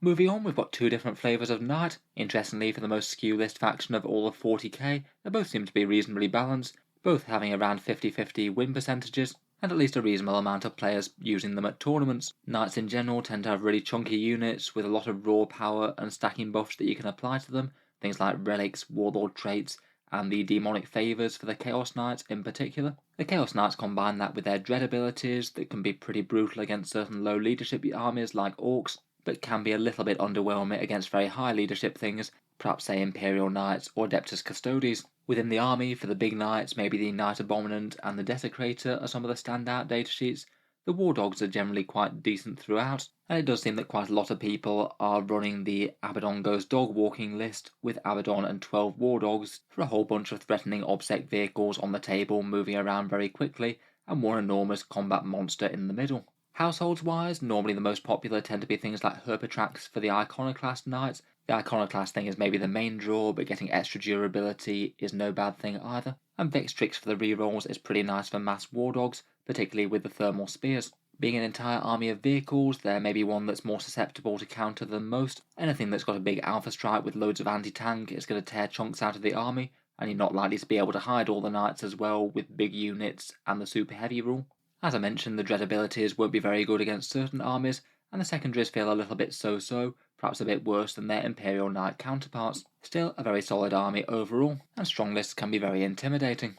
Moving on, we've got two different flavours of Knight. Interestingly, for the most skew list faction of all of 40k, they both seem to be reasonably balanced, both having around 50-50 win percentages, and at least a reasonable amount of players using them at tournaments. Knights in general tend to have really chunky units with a lot of raw power and stacking buffs that you can apply to them, things like relics, warlord traits, and the demonic favours for the Chaos Knights in particular. The Chaos Knights combine that with their dread abilities that can be pretty brutal against certain low leadership armies like Orks, but can be a little bit underwhelming against very high leadership things, perhaps say Imperial Knights or Adeptus Custodes. Within the army, for the big knights, maybe the Knight Abominant and the Desecrator are some of the standout datasheets. The War Dogs are generally quite decent throughout, and it does seem that quite a lot of people are running the Abaddon Goes Dog Walking list with Abaddon and 12 War Dogs for a whole bunch of threatening obsec vehicles on the table moving around very quickly, and one enormous combat monster in the middle. Households-wise, normally the most popular tend to be things like Herpetrax for the Iconoclast Knights. The Iconoclast thing is maybe the main draw, but getting extra durability is no bad thing either. And Vextrix for the rerolls is pretty nice for mass War Dogs, particularly with the Thermal Spears. Being an entire army of vehicles, there may be one that's more susceptible to counter than most. Anything that's got a big Alpha Strike with loads of anti-tank is going to tear chunks out of the army, and you're not likely to be able to hide all the knights as well with big units and the super heavy rule. As I mentioned, the dread abilities won't be very good against certain armies, and the secondaries feel a little bit so-so, perhaps a bit worse than their Imperial Knight counterparts. Still, a very solid army overall, and strong lists can be very intimidating.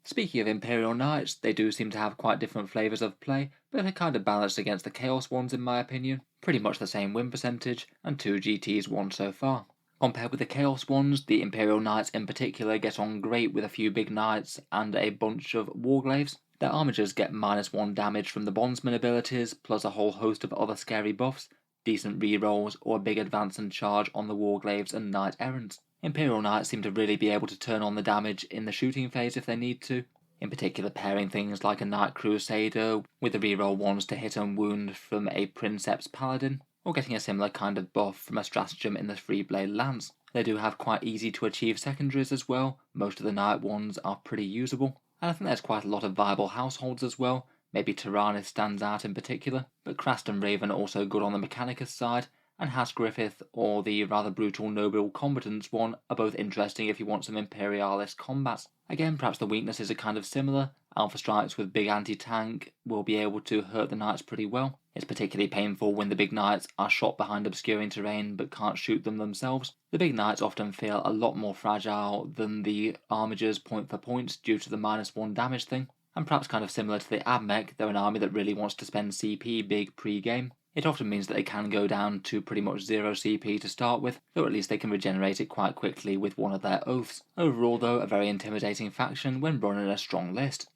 Speaking of Imperial Knights, they do seem to have quite different flavours of play, but they're kind of balanced against the Chaos ones in my opinion. Pretty much the same win percentage, and 2 GTs won so far. Compared with the Chaos ones, the Imperial Knights in particular get on great with a few big knights and a bunch of warglaves. Their armigers get -1 damage from the Bondsman abilities, plus a whole host of other scary buffs, decent rerolls, or a big advance and charge on the warglaves and knight errants. Imperial Knights seem to really be able to turn on the damage in the shooting phase if they need to, in particular pairing things like a Knight Crusader with the reroll ones to hit and wound from a Princeps Paladin, or getting a similar kind of buff from a stratagem in the Freeblade Lance. They do have quite easy to achieve secondaries as well, most of the Knight ones are pretty usable, and I think there's quite a lot of viable households as well. Maybe Tyranids stands out in particular, but Crast and Raven are also good on the Mechanicus side, and Has Griffith or the rather brutal Noble Combatants one are both interesting if you want some Imperialist combats. Again, perhaps the weaknesses are kind of similar. Alpha Strikes with big anti-tank will be able to hurt the Knights pretty well. It's particularly painful when the big Knights are shot behind obscuring terrain but can't shoot them themselves. The big Knights often feel a lot more fragile than the armigers point for point due to the -1 damage thing. And perhaps kind of similar to the Admech, they're an army that really wants to spend CP big pre-game. It often means that they can go down to pretty much 0 CP to start with, though at least they can regenerate it quite quickly with one of their oaths. Overall though, a very intimidating faction when running a strong list.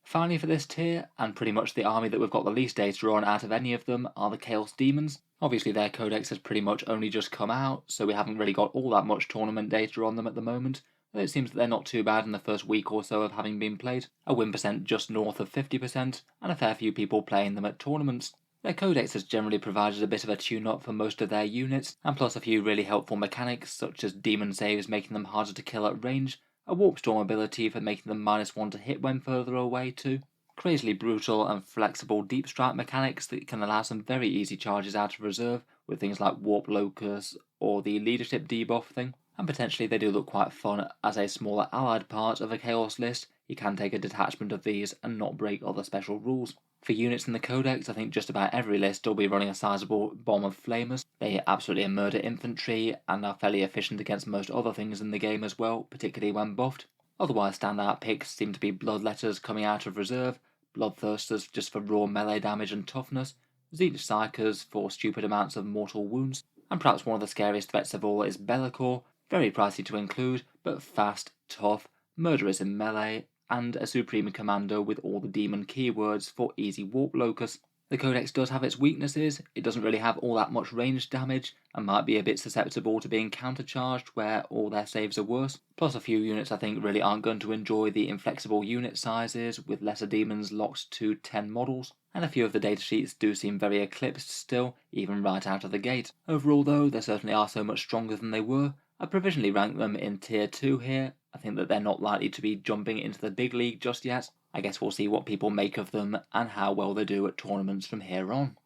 Finally for this tier, and pretty much the army that we've got the least data on out of any of them, are the Chaos Demons. Obviously their codex has pretty much only just come out, so we haven't really got all that much tournament data on them at the moment, though it seems that they're not too bad in the first week or so of having been played. A win percent just north of 50%, and a fair few people playing them at tournaments. Their codex has generally provided a bit of a tune-up for most of their units, and plus a few really helpful mechanics such as demon saves making them harder to kill at range, a warp storm ability for making them -1 to hit when further away too, crazily brutal and flexible deep strike mechanics that can allow some very easy charges out of reserve with things like warp locus or the leadership debuff thing, and potentially they do look quite fun as a smaller allied part of a chaos list. You can take a detachment of these and not break other special rules. For units in the Codex, I think just about every list will be running a sizable bomb of flamers. They absolutely murder infantry and are fairly efficient against most other things in the game as well, particularly when buffed. Otherwise standout picks seem to be Bloodletters coming out of reserve, Bloodthirsters just for raw melee damage and toughness, Tzeentch Psykers for stupid amounts of mortal wounds, and perhaps one of the scariest threats of all is Be'lakor, very pricey to include, but fast, tough, murderous in melee, and a Supreme Commando with all the demon keywords for easy warp locus. The Codex does have its weaknesses. It doesn't really have all that much range damage and might be a bit susceptible to being countercharged where all their saves are worse. Plus a few units I think really aren't going to enjoy the inflexible unit sizes with lesser demons locked to 10 models, and a few of the datasheets do seem very eclipsed still, even right out of the gate. Overall though, they certainly are so much stronger than they were. I provisionally rank them in tier 2 here. I think that they're not likely to be jumping into the big league just yet. I guess we'll see what people make of them and how well they do at tournaments from here on.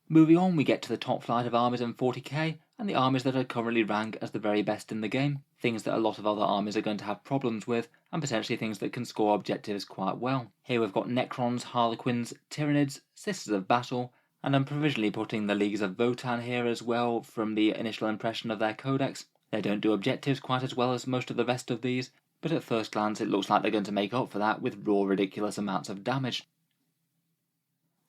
Moving on, we get to the top flight of armies in 40k, and the armies that are currently ranked as the very best in the game, things that a lot of other armies are going to have problems with, and potentially things that can score objectives quite well. Here we've got Necrons, Harlequins, Tyranids, Sisters of Battle, and I'm provisionally putting the Leagues of Votann here as well from the initial impression of their codex. They don't do objectives quite as well as most of the rest of these, but at first glance it looks like they're going to make up for that with raw ridiculous amounts of damage.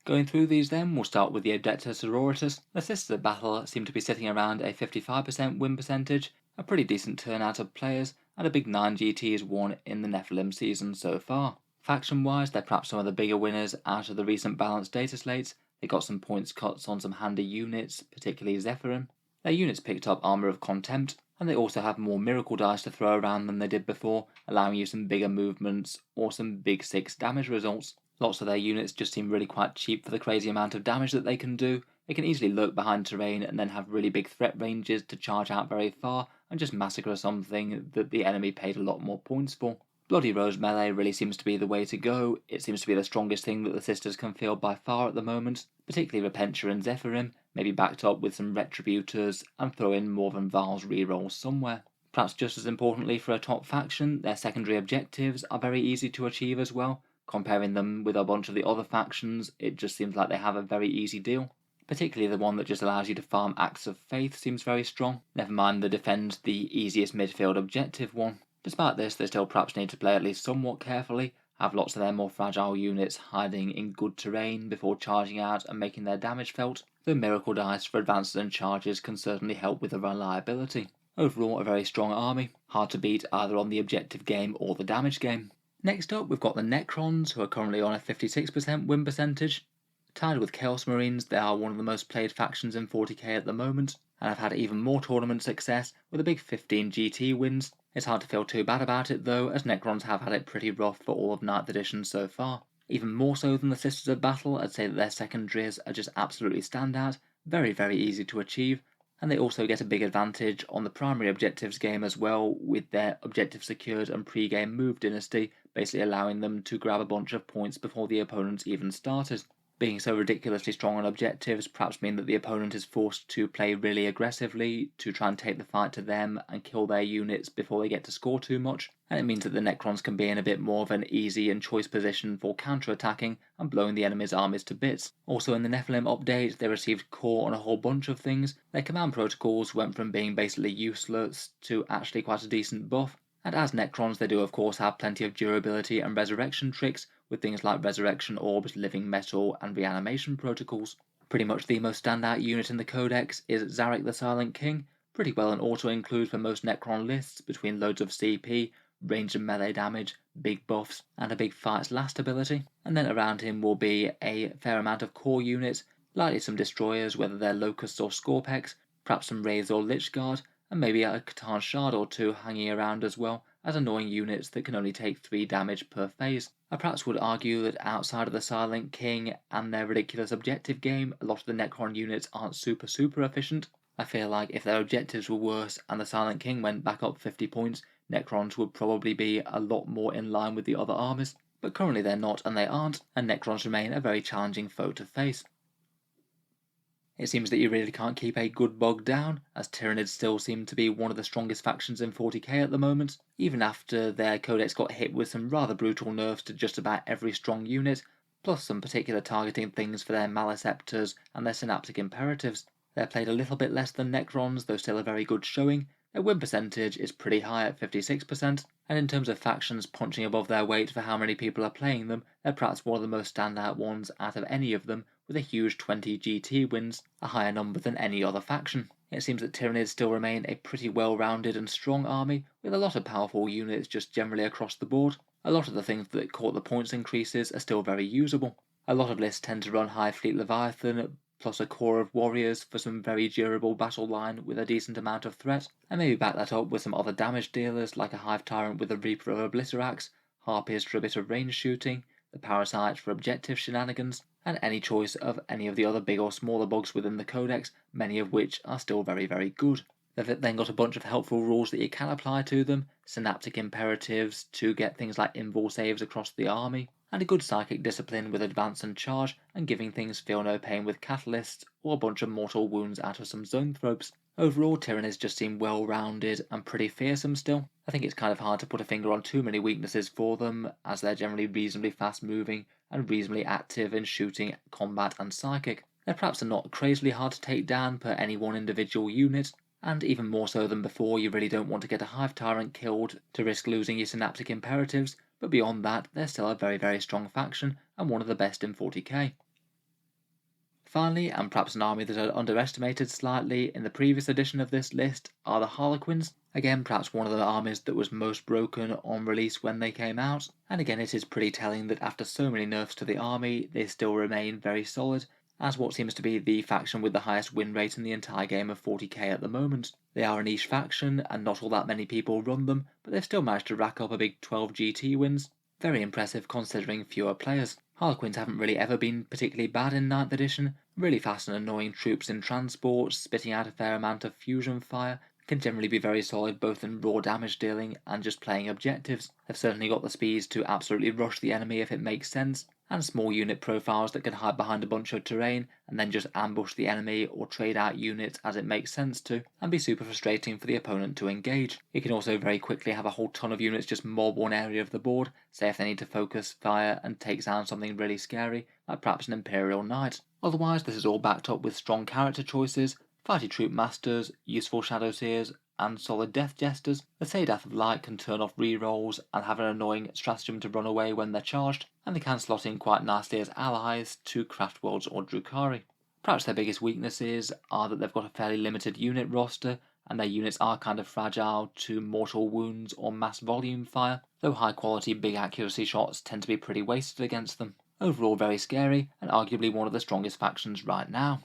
Going through these then, we'll start with the Adeptus Sororitas. The Sisters of Battle seem to be sitting around a 55% win percentage, a pretty decent turnout of players, and a big 9 GTs won in the Nephilim season so far. Faction-wise, they're perhaps some of the bigger winners out of the recent balanced data slates. They got some points cuts on some handy units, particularly Zephyrim. Their units picked up Armour of Contempt, and they also have more miracle dice to throw around than they did before, allowing you some bigger movements or some big 6 damage results. Lots of their units just seem really quite cheap for the crazy amount of damage that they can do. They can easily lurk behind terrain and then have really big threat ranges to charge out very far and just massacre something that the enemy paid a lot more points for. Bloody Rose melee really seems to be the way to go. It seems to be the strongest thing that the Sisters can field by far at the moment, particularly Repentia and Zephyrim, maybe backed up with some Retributors, and throw in more than Val's rerolls somewhere. Perhaps just as importantly for a top faction, their secondary objectives are very easy to achieve as well. Comparing them with a bunch of the other factions, it just seems like they have a very easy deal. Particularly the one that just allows you to farm Acts of Faith seems very strong, never mind the defend the easiest midfield objective one. Despite this, they still perhaps need to play at least somewhat carefully, have lots of their more fragile units hiding in good terrain before charging out and making their damage felt, though miracle dice for advances and charges can certainly help with the reliability. Overall, a very strong army, hard to beat either on the objective game or the damage game. Next up, we've got the Necrons, who are currently on a 56% win percentage. Tied with Chaos Marines, they are one of the most played factions in 40k at the moment, and have had even more tournament success with a big 15 GT wins. It's hard to feel too bad about it though, as Necrons have had it pretty rough for all of 9th edition so far. Even more so than the Sisters of Battle, I'd say that their secondaries are just absolutely standout, very easy to achieve, and they also get a big advantage on the primary objectives game as well, with their objective secured and pre-game move dynasty basically allowing them to grab a bunch of points before the opponents even started. Being so ridiculously strong on objectives perhaps mean that the opponent is forced to play really aggressively to try and take the fight to them and kill their units before they get to score too much, and it means that the Necrons can be in a bit more of an easy and choice position for counter-attacking and blowing the enemy's armies to bits. Also in the Nephilim update, they received core on a whole bunch of things. Their command protocols went from being basically useless to actually quite a decent buff, and as Necrons they do of course have plenty of durability and resurrection tricks, with things like Resurrection Orbs, Living Metal, and Reanimation protocols. Pretty much the most standout unit in the Codex is Zarek the Silent King, pretty well an auto-include for most Necron lists between loads of CP, range and melee damage, big buffs, and a big fights last ability. And then around him will be a fair amount of core units, likely some destroyers, whether they're Locusts or Scorpex, perhaps some Wraiths or Lichguard, and maybe a Catan Shard or two hanging around as well, as annoying units that can only take 3 damage per phase. I perhaps would argue that outside of the Silent King and their ridiculous objective game, a lot of the Necron units aren't super efficient. I feel like if their objectives were worse and the Silent King went back up 50 points, Necrons would probably be a lot more in line with the other armies, but currently they're not and they aren't, and Necrons remain a very challenging foe to face. It seems that you really can't keep a good bog down, as Tyranids still seem to be one of the strongest factions in 40k at the moment, even after their codex got hit with some rather brutal nerfs to just about every strong unit, plus some particular targeting things for their Maleceptors and their Synaptic Imperatives. They're played a little bit less than Necrons, though still a very good showing. Their win percentage is pretty high at 56%, and in terms of factions punching above their weight for how many people are playing them, they're perhaps one of the most standout ones out of any of them, with a huge 20 GT wins, a higher number than any other faction. It seems that Tyranids still remain a pretty well-rounded and strong army, with a lot of powerful units just generally across the board. A lot of the things that caught the points increases are still very usable. A lot of lists tend to run High Fleet Leviathan, plus a core of warriors for some very durable battle line with a decent amount of threat, and maybe back that up with some other damage dealers like a Hive Tyrant with a Reaper of Obliterax, Harpies for a bit of range shooting, the Parasite for objective shenanigans, and any choice of any of the other big or smaller bugs within the Codex, many of which are still very good. They've then got a bunch of helpful rules that you can apply to them, Synaptic Imperatives to get things like invul saves across the army, and a good Psychic Discipline with Advance and Charge, and giving things Feel No Pain with Catalysts, or a bunch of Mortal Wounds out of some Zoanthropes. Overall, Tyranids just seem well-rounded and pretty fearsome still. I think it's kind of hard to put a finger on too many weaknesses for them, as they're generally reasonably fast-moving and reasonably active in shooting, combat and psychic. They perhaps are not crazily hard to take down per any one individual unit, and even more so than before, you really don't want to get a Hive Tyrant killed to risk losing your Synaptic Imperatives, but beyond that, they're still a very strong faction, and one of the best in 40k. Finally, and perhaps an army that I underestimated slightly in the previous edition of this list, are the Harlequins. Again, perhaps one of the armies that was most broken on release when they came out, and again it is pretty telling that after so many nerfs to the army, they still remain very solid, as what seems to be the faction with the highest win rate in the entire game of 40k at the moment. They are a niche faction, and not all that many people run them, but they've still managed to rack up a big 12 GT wins. Very impressive considering fewer players. Harlequins haven't really ever been particularly bad in 9th edition, really fast and annoying troops in transports, spitting out a fair amount of fusion fire, can generally be very solid both in raw damage dealing and just playing objectives. They've certainly got the speeds to absolutely rush the enemy if it makes sense, and small unit profiles that can hide behind a bunch of terrain and then just ambush the enemy or trade out units as it makes sense to, and be super frustrating for the opponent to engage. You can also very quickly have a whole ton of units just mob one area of the board, say if they need to focus fire and take down something really scary, like perhaps an Imperial Knight. Otherwise, this is all backed up with strong character choices, fighty troop masters, useful Shadow Seers, and solid death jesters, the Sadath of Light can turn off rerolls and have an annoying stratagem to run away when they're charged, and they can slot in quite nicely as allies to Craftworlds or Drukhari. Perhaps their biggest weaknesses are that they've got a fairly limited unit roster, and their units are kind of fragile to mortal wounds or mass volume fire, though high quality big accuracy shots tend to be pretty wasted against them. Overall very scary, and arguably one of the strongest factions right now.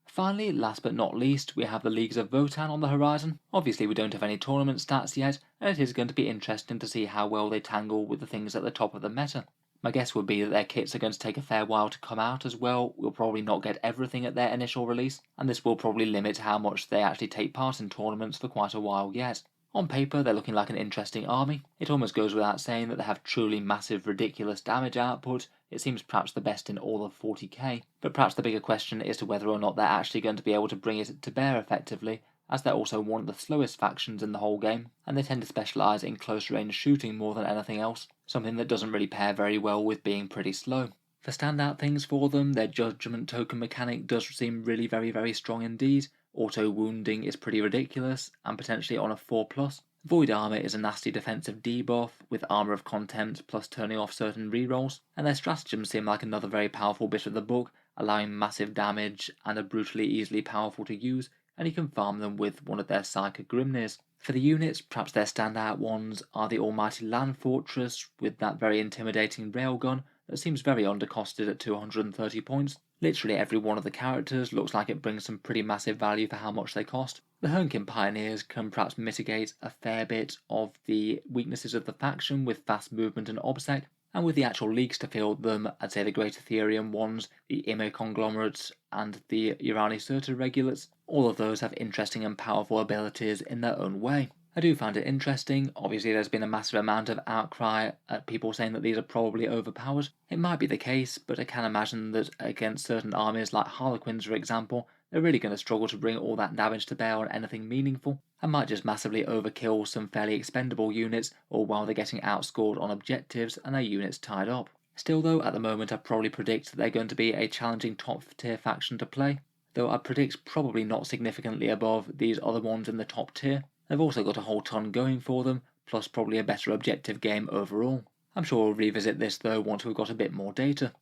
Finally, last but not least, we have the Leagues of Votann on the horizon. Obviously we don't have any tournament stats yet, and it is going to be interesting to see how well they tangle with the things at the top of the meta. My guess would be that their kits are going to take a fair while to come out as well. We'll probably not get everything at their initial release, and this will probably limit how much they actually take part in tournaments for quite a while yet. On paper, they're looking like an interesting army. It almost goes without saying that they have truly massive, ridiculous damage output. It seems perhaps the best in all of 40k, but perhaps the bigger question is to whether or not they're actually going to be able to bring it to bear effectively, as they're also one of the slowest factions in the whole game, and they tend to specialise in close range shooting more than anything else, something that doesn't really pair very well with being pretty slow. For standout things for them, their judgment token mechanic does seem really very strong indeed. Auto wounding is pretty ridiculous, and potentially on a 4+. Void armor is a nasty defensive debuff, with armor of contempt plus turning off certain rerolls, and their stratagems seem like another very powerful bit of the book, allowing massive damage and are brutally easily powerful to use, and you can farm them with one of their Psychic Grimnirs. For the units, perhaps their standout ones are the almighty Land Fortress, with that very intimidating railgun that seems very undercosted at 230 points. Literally every one of the characters looks like it brings some pretty massive value for how much they cost. The Hernkin Pioneers can perhaps mitigate a fair bit of the weaknesses of the faction with fast movement and obsec, and with the actual leagues to field them, I'd say the Great Ethereum ones, the Ime Conglomerates, and the Urani Surtur Regulates, all of those have interesting and powerful abilities in their own way. I do find it interesting. Obviously there's been a massive amount of outcry at people saying that these are probably overpowered. It might be the case, but I can imagine that against certain armies like Harlequins for example, they're really going to struggle to bring all that damage to bear on anything meaningful, and might just massively overkill some fairly expendable units, or while they're getting outscored on objectives and their units tied up. Still though, at the moment I probably predict that they're going to be a challenging top tier faction to play, though I predict probably not significantly above these other ones in the top tier. They've also got a whole ton going for them, plus probably a better objective game overall. I'm sure we'll revisit this though once we've got a bit more data.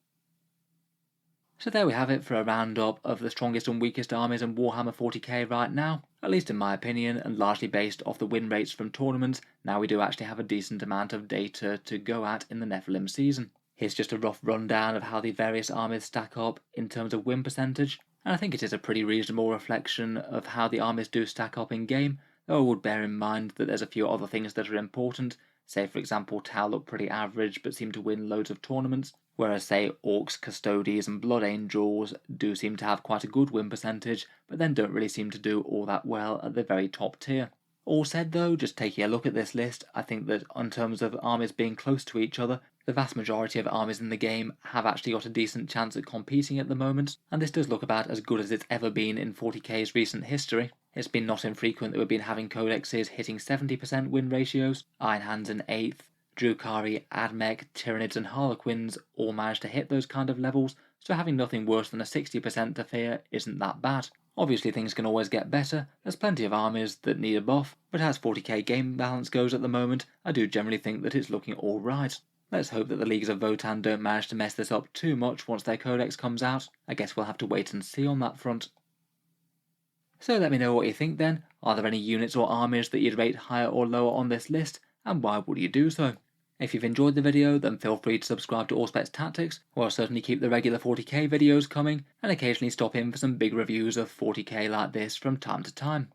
So there we have it for a roundup of the strongest and weakest armies in Warhammer 40k right now, at least in my opinion, and largely based off the win rates from tournaments. Now we do actually have a decent amount of data to go at in the Nephilim season. Here's just a rough rundown of how the various armies stack up in terms of win percentage, and I think it is a pretty reasonable reflection of how the armies do stack up in game, though I would bear in mind that there's a few other things that are important. Say for example Tau look pretty average but seem to win loads of tournaments, whereas say Orks, Custodes and Blood Angels do seem to have quite a good win percentage, but then don't really seem to do all that well at the very top tier. All said though, just taking a look at this list, I think that in terms of armies being close to each other, the vast majority of armies in the game have actually got a decent chance at competing at the moment, and this does look about as good as it's ever been in 40k's recent history. It's been not infrequent that we've been having codexes hitting 70% win ratios, Iron Hands in 8th, Drukhari, Admech, Tyranids and Harlequins all managed to hit those kind of levels, so having nothing worse than a 60% to fear isn't that bad. Obviously things can always get better, there's plenty of armies that need a buff, but as 40k game balance goes at the moment, I do generally think that it's looking alright. Let's hope that the Leagues of Votann don't manage to mess this up too much once their codex comes out. I guess we'll have to wait and see on that front. So let me know what you think then. Are there any units or armies that you'd rate higher or lower on this list, and why would you do so? If you've enjoyed the video, then feel free to subscribe to Auspex Tactics, where I'll certainly keep the regular 40k videos coming, and occasionally stop in for some big reviews of 40k like this from time to time.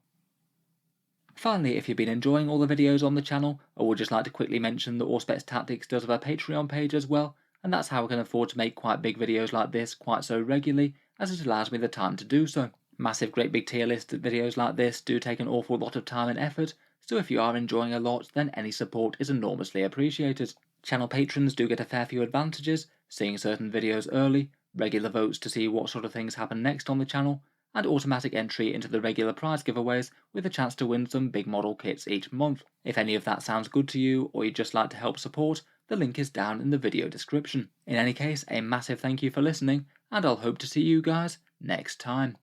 Finally, if you've been enjoying all the videos on the channel, I would just like to quickly mention that Auspex Tactics does have a Patreon page as well, and that's how I can afford to make quite big videos like this quite so regularly, as it allows me the time to do so. Massive great big tier list videos like this do take an awful lot of time and effort, so if you are enjoying a lot, then any support is enormously appreciated. Channel patrons do get a fair few advantages, seeing certain videos early, regular votes to see what sort of things happen next on the channel, and automatic entry into the regular prize giveaways with a chance to win some big model kits each month. If any of that sounds good to you, or you'd just like to help support, the link is down in the video description. In any case, a massive thank you for listening, and I'll hope to see you guys next time.